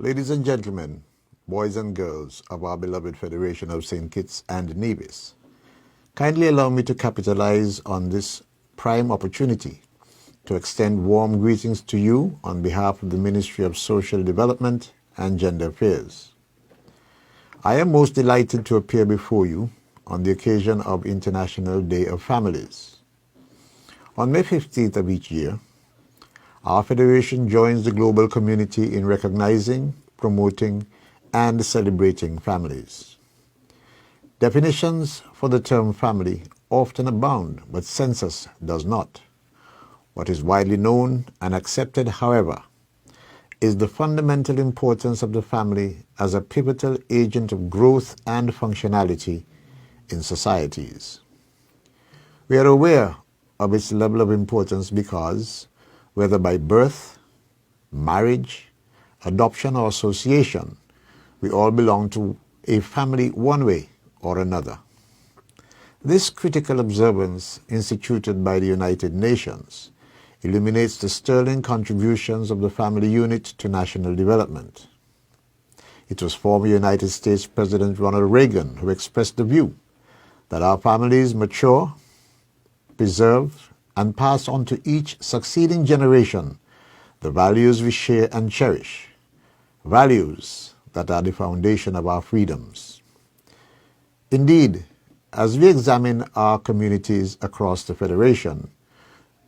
Ladies and gentlemen, boys and girls of our beloved Federation of St. Kitts and Nevis, kindly allow me to capitalize on this prime opportunity to extend warm greetings to you on behalf of the Ministry of Social Development and Gender Affairs. I am most delighted to appear before you on the occasion of International Day of Families. On May 15th of each year, our Federation joins the global community in recognizing, promoting, and celebrating families. Definitions for the term family often abound, but census does not. What is widely known and accepted, however, is the fundamental importance of the family as a pivotal agent of growth and functionality in societies. We are aware of its level of importance because, whether by birth, marriage, adoption, or association, we all belong to a family one way or another. This critical observance, instituted by the United Nations, illuminates the sterling contributions of the family unit to national development. It was former United States President Ronald Reagan who expressed the view that our families mature, preserve, and pass on to each succeeding generation the values we share and cherish, values that are the foundation of our freedoms. Indeed, as we examine our communities across the Federation,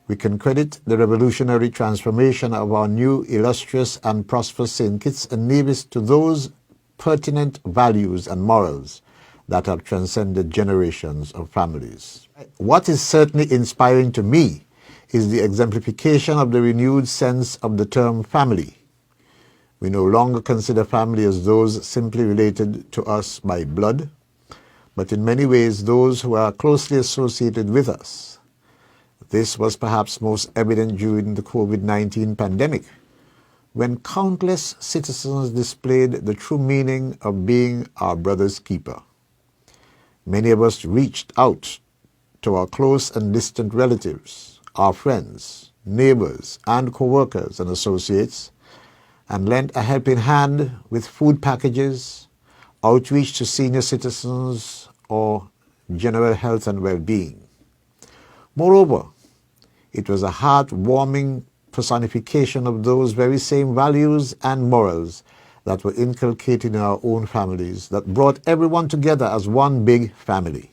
we can credit the revolutionary transformation of our new illustrious and prosperous St. Kitts and Nevis to those pertinent values and morals that have transcended generations of families. What is certainly inspiring to me is the exemplification of the renewed sense of the term family. We no longer consider family as those simply related to us by blood, but in many ways those who are closely associated with us. This was perhaps most evident during the COVID-19 pandemic, when countless citizens displayed the true meaning of being our brother's keeper. Many of us reached out to our close and distant relatives, our friends, neighbors, and co-workers and associates, and lent a helping hand with food packages, outreach to senior citizens, or general health and well-being. Moreover, it was a heartwarming personification of those very same values and morals that were inculcated in our own families that brought everyone together as one big family.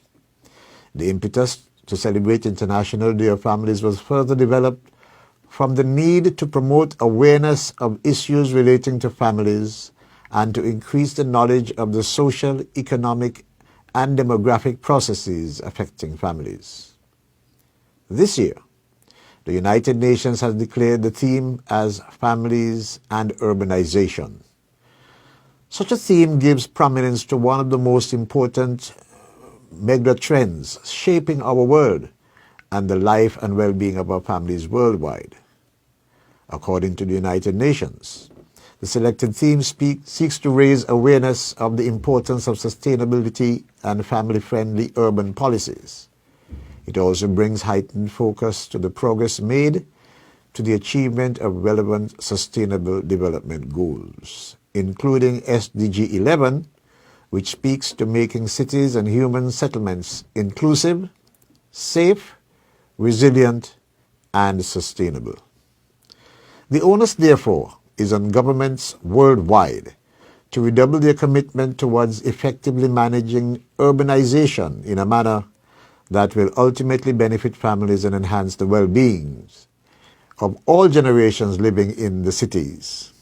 The impetus to celebrate International Day of Families was further developed from the need to promote awareness of issues relating to families and to increase the knowledge of the social, economic, and demographic processes affecting families. This year, the United Nations has declared the theme as Families and Urbanization. Such a theme gives prominence to one of the most important mega trends shaping our world and the life and well-being of our families worldwide. According to the United Nations, the selected theme seeks to raise awareness of the importance of sustainability and family-friendly urban policies. It also brings heightened focus to the progress made to the achievement of relevant sustainable development goals, including SDG 11, which speaks to making cities and human settlements inclusive, safe, resilient, and sustainable. The onus, therefore, is on governments worldwide to redouble their commitment towards effectively managing urbanization in a manner that will ultimately benefit families and enhance the well-being of all generations living in the cities.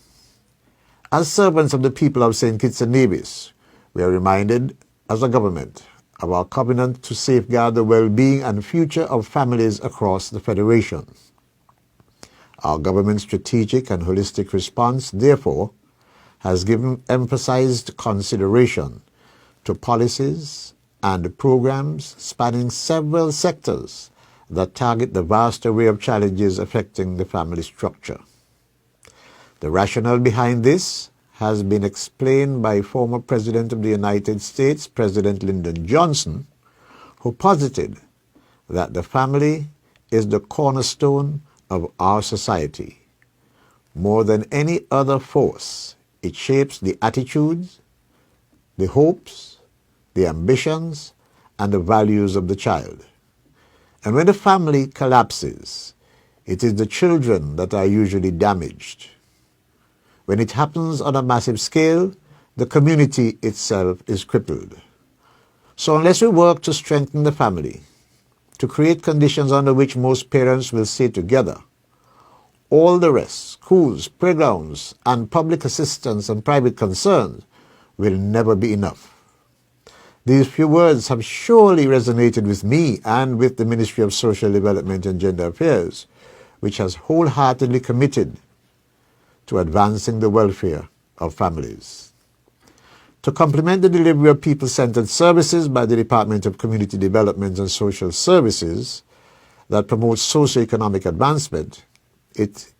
As servants of the people of St. Kitts and Nevis, we are reminded as a government of our covenant to safeguard the well-being and future of families across the Federation. Our government's strategic and holistic response, therefore, has given emphasized consideration to policies and programs spanning several sectors that target the vast array of challenges affecting the family structure. The rationale behind this has been explained by former President of the United States, President Lyndon Johnson, who posited that the family is the cornerstone of our society. More than any other force, It shapes the attitudes, the hopes, the ambitions, and the values of the child. And when the family collapses, it is the children that are usually damaged. When it happens on a massive scale, the community itself is crippled. So unless we work to strengthen the family, to create conditions under which most parents will stay together, all the rest, schools, playgrounds, and public assistance and private concerns, will never be enough. These few words have surely resonated with me and with the Ministry of Social Development and Gender Affairs, which has wholeheartedly committed to advancing the welfare of families. To complement the delivery of people-centered services by the Department of Community Development and Social Services that promotes socioeconomic advancement, it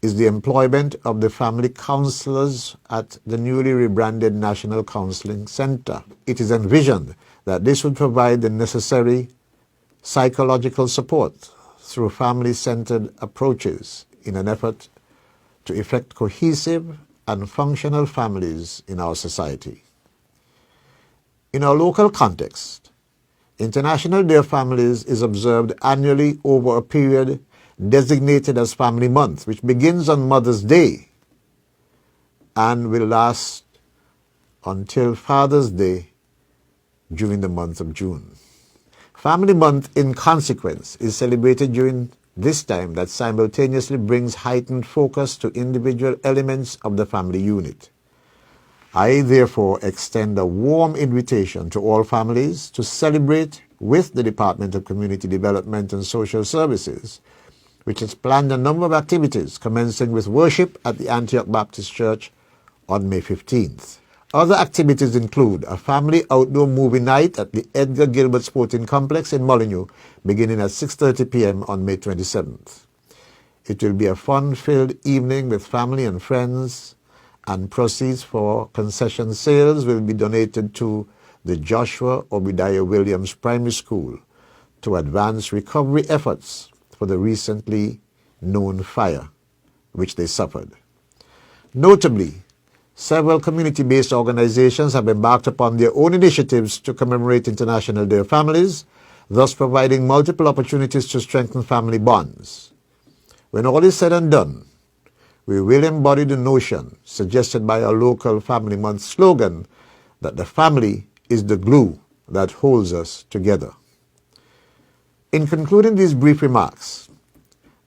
is the employment of the family counselors at the newly rebranded National Counseling Center. It is envisioned that this would provide the necessary psychological support through family-centered approaches in an effort to effect cohesive and functional families in our society. In our local context, International Day of Families is observed annually over a period designated as Family Month, which begins on Mother's Day and will last until Father's Day during the month of June. Family Month, in consequence, is celebrated during this time that simultaneously brings heightened focus to individual elements of the family unit. I therefore extend a warm invitation to all families to celebrate with the Department of Community Development and Social Services, which has planned a number of activities, commencing with worship at the Antioch Baptist Church on May 15th. Other activities include a family outdoor movie night at the Edgar Gilbert Sporting Complex in Molyneux, beginning at 6:30 p.m. on May 27th. It will be a fun-filled evening with family and friends, and proceeds for concession sales will be donated to the Joshua Obadiah Williams Primary School to advance recovery efforts for the recently known fire which they suffered. Notably, several community-based organizations have embarked upon their own initiatives to commemorate International Day of Families, thus providing multiple opportunities to strengthen family bonds. When all is said and done, we will embody the notion suggested by our local Family Month slogan that the family is the glue that holds us together. In concluding these brief remarks,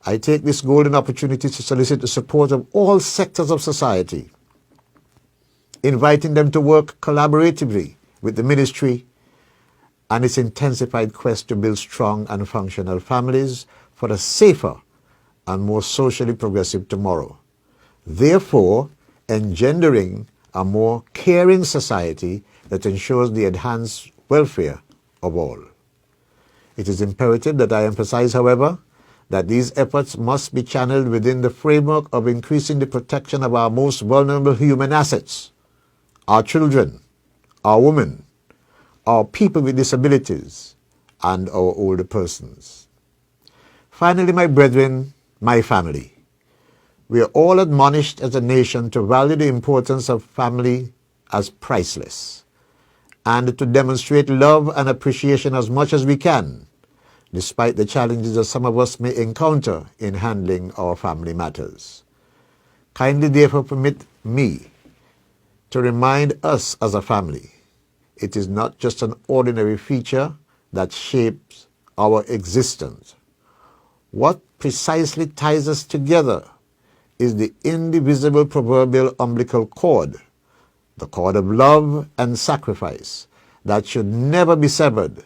I take this golden opportunity to solicit the support of all sectors of society, inviting them to work collaboratively with the ministry and its intensified quest to build strong and functional families for a safer and more socially progressive tomorrow, therefore engendering a more caring society that ensures the enhanced welfare of all. It is imperative that I emphasize, however, that these efforts must be channeled within the framework of increasing the protection of our most vulnerable human assets, our children, our women, our people with disabilities, and our older persons. Finally, my brethren, my family, we are all admonished as a nation to value the importance of family as priceless, and to demonstrate love and appreciation as much as we can, despite the challenges that some of us may encounter in handling our family matters. Kindly therefore permit me to remind us as a family, it is not just an ordinary feature that shapes our existence. What precisely ties us together is the indivisible proverbial umbilical cord, the cord of love and sacrifice that should never be severed,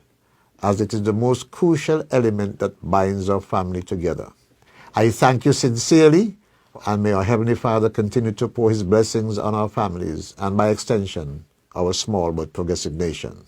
as it is the most crucial element that binds our family together. I thank you sincerely, and may our Heavenly Father continue to pour His blessings on our families and, by extension, our small but progressive nation.